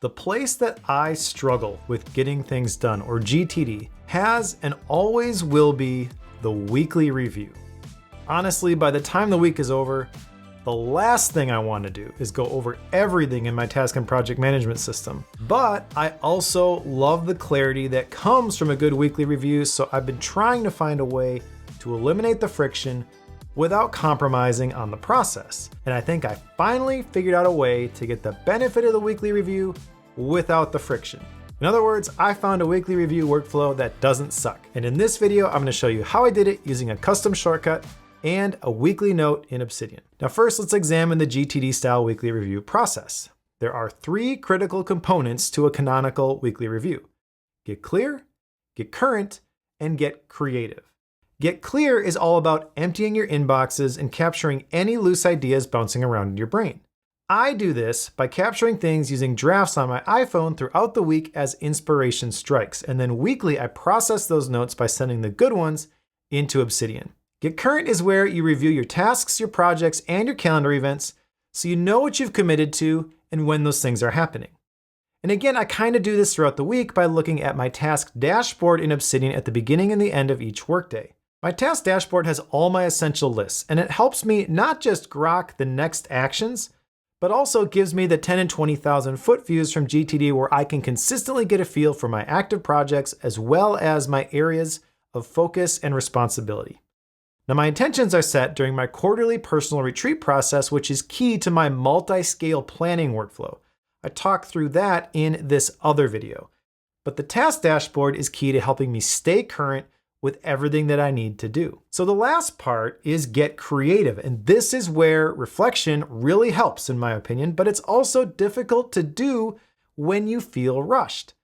The place that I struggle with getting things done, or GTD, has and always will be the weekly review. Honestly, by the time the week is over, the last thing I want to do is go over everything in my task and project management system. But I also love the clarity that comes from a good weekly review, so I've been trying to find a way to eliminate the friction without compromising on the process. And I think I finally figured out a way to get the benefit of the weekly review without the friction. In other words, I found a weekly review workflow that doesn't suck. And in this video, I'm gonna show you how I did it using a custom shortcut and a weekly note in Obsidian. Now first, let's examine the GTD-style weekly review process. There are 3 critical components to a canonical weekly review: get clear, get current, and get creative. Get clear is all about emptying your inboxes and capturing any loose ideas bouncing around in your brain. I do this by capturing things using drafts on my iPhone throughout the week as inspiration strikes, and then weekly I process those notes by sending the good ones into Obsidian. Get current is where you review your tasks, your projects, and your calendar events so you know what you've committed to and when those things are happening. And again, I kind of do this throughout the week by looking at my task dashboard in Obsidian at the beginning and the end of each workday. My task dashboard has all my essential lists, and it helps me not just grok the next actions, but also gives me the 10 and 20,000 foot views from GTD where I can consistently get a feel for my active projects as well as my areas of focus and responsibility. Now my intentions are set during my quarterly personal retreat process, which is key to my multi-scale planning workflow. I talked through that in this other video. But the task dashboard is key to helping me stay current with everything that I need to do. So the last part is get creative, and this is where reflection really helps in my opinion, but it's also difficult to do when you feel rushed.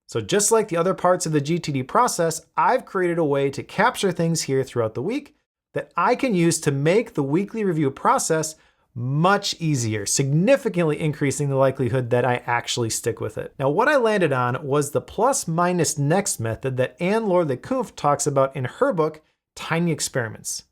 So just like the other parts of the GTD process, I've created a way to capture things here throughout the week that I can use to make the weekly review process much easier, significantly increasing the likelihood that I actually stick with it. Now, what I landed on was the plus minus next method that Anne-Laure Cunff talks about in her book, Tiny Experiments.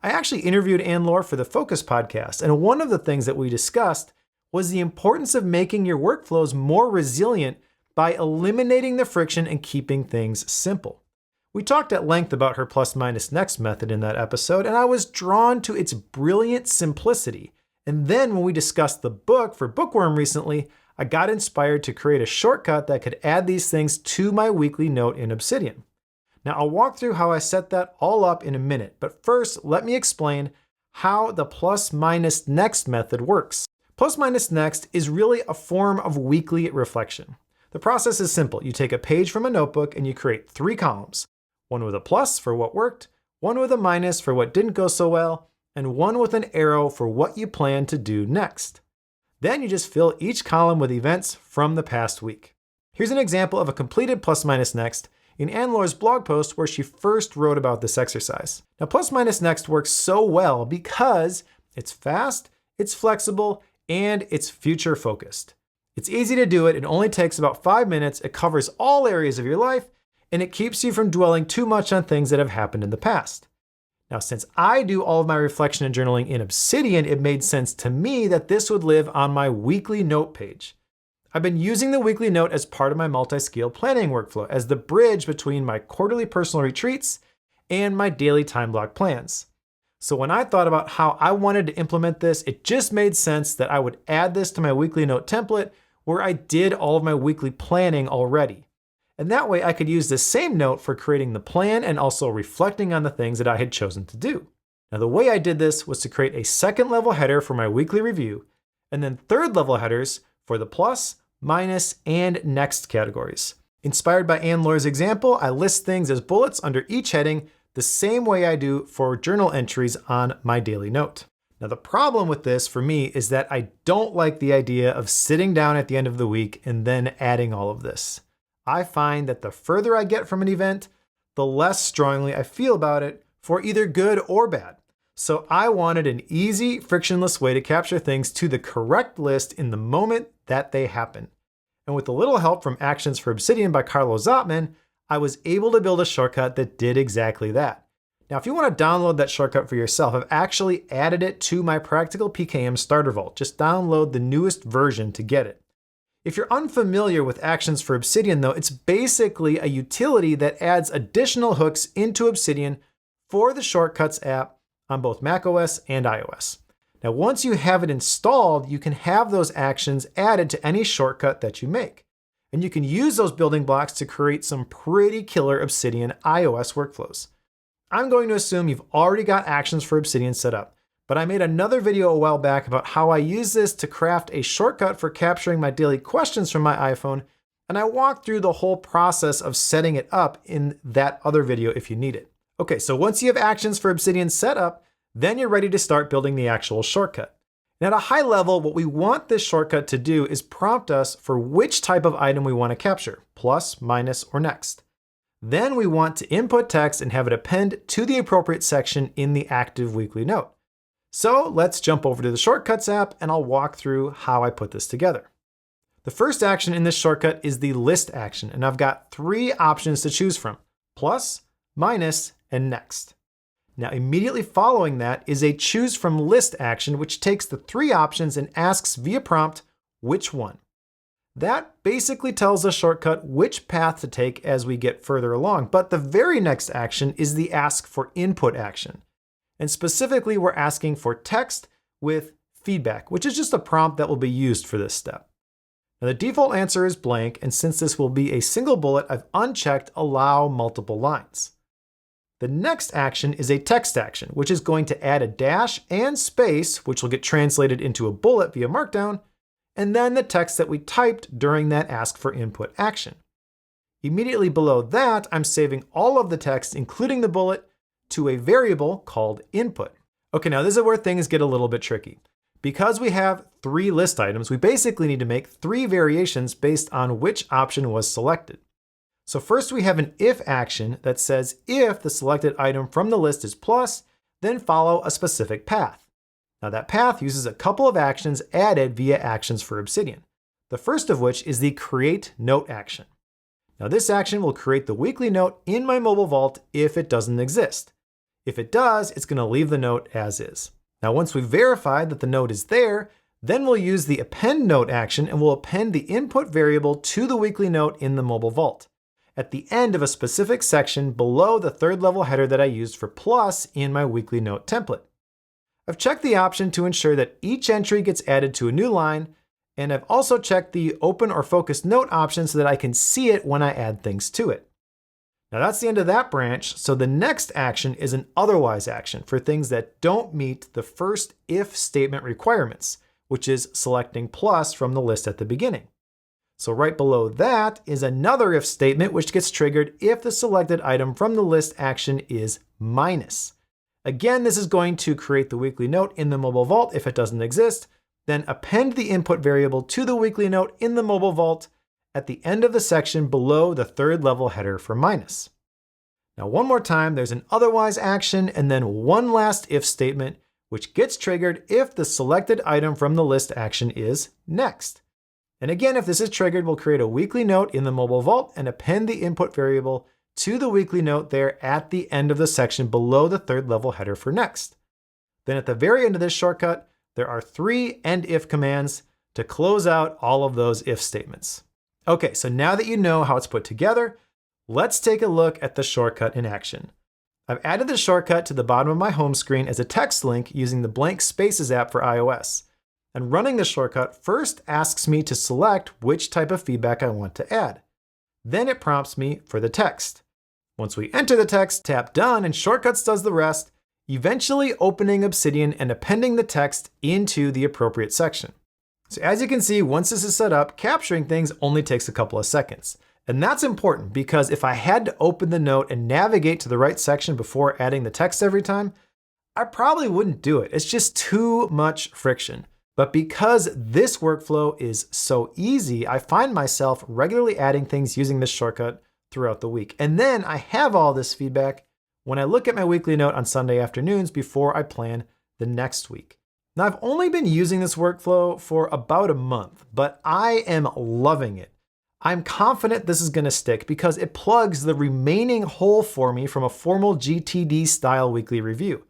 I actually interviewed Anne-Laure for the Focus podcast, and one of the things that we discussed was the importance of making your workflows more resilient by eliminating the friction and keeping things simple. We talked at length about her plus minus next method in that episode, and I was drawn to its brilliant simplicity. And then when we discussed the book for Bookworm recently, I got inspired to create a shortcut that could add these things to my weekly note in Obsidian. Now I'll walk through how I set that all up in a minute, but first let me explain how the plus minus next method works. Plus minus next is really a form of weekly reflection. The process is simple. You take a page from a notebook and you create 3 columns. One with a plus for what worked, one with a minus for what didn't go so well, and one with an arrow for what you plan to do next. Then you just fill each column with events from the past week. Here's an example of a completed plus minus next in Anne-Laure's blog post where she first wrote about this exercise. Now plus minus next works so well because it's fast, it's flexible, and it's future focused. It's easy to do it. It only takes about 5 minutes. It covers all areas of your life, and it keeps you from dwelling too much on things that have happened in the past. Now, since I do all of my reflection and journaling in Obsidian, it made sense to me that this would live on my weekly note page. I've been using the weekly note as part of my multi-scale planning workflow, as the bridge between my quarterly personal retreats and my daily time block plans. So when I thought about how I wanted to implement this, it just made sense that I would add this to my weekly note template where I did all of my weekly planning already. And that way I could use the same note for creating the plan and also reflecting on the things that I had chosen to do. Now the way I did this was to create a 2nd level header for my weekly review, and then 3rd level headers for the plus, minus, and next categories. Inspired by Anne-Laure's example, I list things as bullets under each heading the same way I do for journal entries on my daily note. Now the problem with this for me is that I don't like the idea of sitting down at the end of the week and then adding all of this. I find that the further I get from an event, the less strongly I feel about it for either good or bad. So I wanted an easy, frictionless way to capture things to the correct list in the moment that they happen. And with a little help from Actions for Obsidian by Carlo Zotman, I was able to build a shortcut that did exactly that. Now, if you want to download that shortcut for yourself, I've actually added it to my Practical PKM Starter Vault. Just download the newest version to get it. If you're unfamiliar with Actions for Obsidian though, it's basically a utility that adds additional hooks into Obsidian for the Shortcuts app on both macOS and iOS. Now, once you have it installed, you can have those actions added to any shortcut that you make. And you can use those building blocks to create some pretty killer Obsidian iOS workflows. I'm going to assume you've already got Actions for Obsidian set up, but I made another video a while back about how I use this to craft a shortcut for capturing my daily questions from my iPhone, and I walked through the whole process of setting it up in that other video if you need it. Okay, so once you have Actions for Obsidian set up, then you're ready to start building the actual shortcut. And at a high level, what we want this shortcut to do is prompt us for which type of item we want to capture, plus, minus, or next. Then we want to input text and have it append to the appropriate section in the active weekly note. So let's jump over to the Shortcuts app and I'll walk through how I put this together. The first action in this shortcut is the list action, and I've got 3 options to choose from: plus, minus, and next. Now, immediately following that is a choose from list action, which takes the 3 options and asks via prompt, which one? That basically tells the shortcut which path to take as we get further along. But the very next action is the ask for input action. And specifically, we're asking for text with feedback, which is just a prompt that will be used for this step. Now, the default answer is blank, and since this will be a single bullet, I've unchecked allow multiple lines. The next action is a text action, which is going to add a dash and space, which will get translated into a bullet via Markdown, and then the text that we typed during that ask for input action. Immediately below that, I'm saving all of the text, including the bullet, to a variable called input. Okay, now this is where things get a little bit tricky. Because we have 3 list items, we basically need to make 3 variations based on which option was selected. So first we have an if action that says if the selected item from the list is plus, then follow a specific path. Now that path uses a couple of actions added via Actions for Obsidian. The first of which is the create note action. Now this action will create the weekly note in my mobile vault if it doesn't exist. If it does, it's going to leave the note as is. Now once we've verified that the note is there, then we'll use the append note action and we'll append the input variable to the weekly note in the mobile vault at the end of a specific section below the 3rd level header that I used for plus in my weekly note template. I've checked the option to ensure that each entry gets added to a new line, and I've also checked the open or focus note option so that I can see it when I add things to it. Now that's the end of that branch, so the next action is an otherwise action for things that don't meet the first if statement requirements, which is selecting plus from the list at the beginning. So right below that is another if statement which gets triggered if the selected item from the list action is minus. Again, this is going to create the weekly note in the mobile vault if it doesn't exist, then append the input variable to the weekly note in the mobile vault at the end of the section below the 3rd level header for minus. Now one more time, there's an otherwise action and then one last if statement which gets triggered if the selected item from the list action is next. And again, if this is triggered, we'll create a weekly note in the mobile vault and append the input variable to the weekly note there at the end of the section below the 3rd level header for next. Then at the very end of this shortcut, there are 3 end if commands to close out all of those if statements. Okay, so now that you know how it's put together, let's take a look at the shortcut in action. I've added the shortcut to the bottom of my home screen as a text link using the Blank Spaces app for iOS. And running the shortcut first asks me to select which type of feedback I want to add. Then it prompts me for the text. Once we enter the text, tap done and Shortcuts does the rest, eventually opening Obsidian and appending the text into the appropriate section. So as you can see, once this is set up, capturing things only takes a couple of seconds. And that's important because if I had to open the note and navigate to the right section before adding the text every time, I probably wouldn't do it. It's just too much friction. But because this workflow is so easy, I find myself regularly adding things using this shortcut throughout the week. And then I have all this feedback when I look at my weekly note on Sunday afternoons before I plan the next week. Now, I've only been using this workflow for about a month, but I am loving it. I'm confident this is going to stick because it plugs the remaining hole for me from a formal GTD-style weekly review.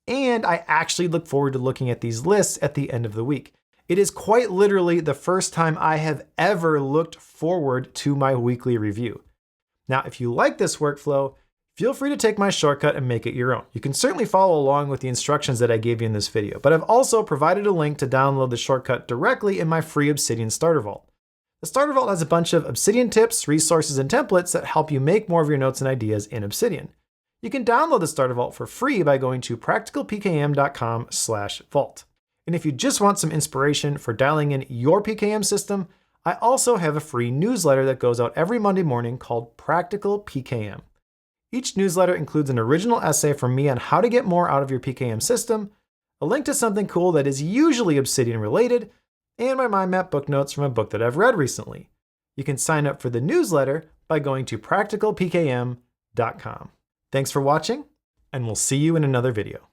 And I actually look forward to looking at these lists at the end of the week. It is quite literally the first time I have ever looked forward to my weekly review. Now, if you like this workflow, feel free to take my shortcut and make it your own. You can certainly follow along with the instructions that I gave you in this video, but I've also provided a link to download the shortcut directly in my free Obsidian Starter Vault. The Starter Vault has a bunch of Obsidian tips, resources, and templates that help you make more of your notes and ideas in Obsidian. You can download the Starter Vault for free by going to practicalpkm.com/vault. And if you just want some inspiration for dialing in your PKM system, I also have a free newsletter that goes out every Monday morning called Practical PKM. Each newsletter includes an original essay from me on how to get more out of your PKM system, a link to something cool that is usually Obsidian related, and my mind map book notes from a book that I've read recently. You can sign up for the newsletter by going to practicalpkm.com. Thanks for watching, and we'll see you in another video.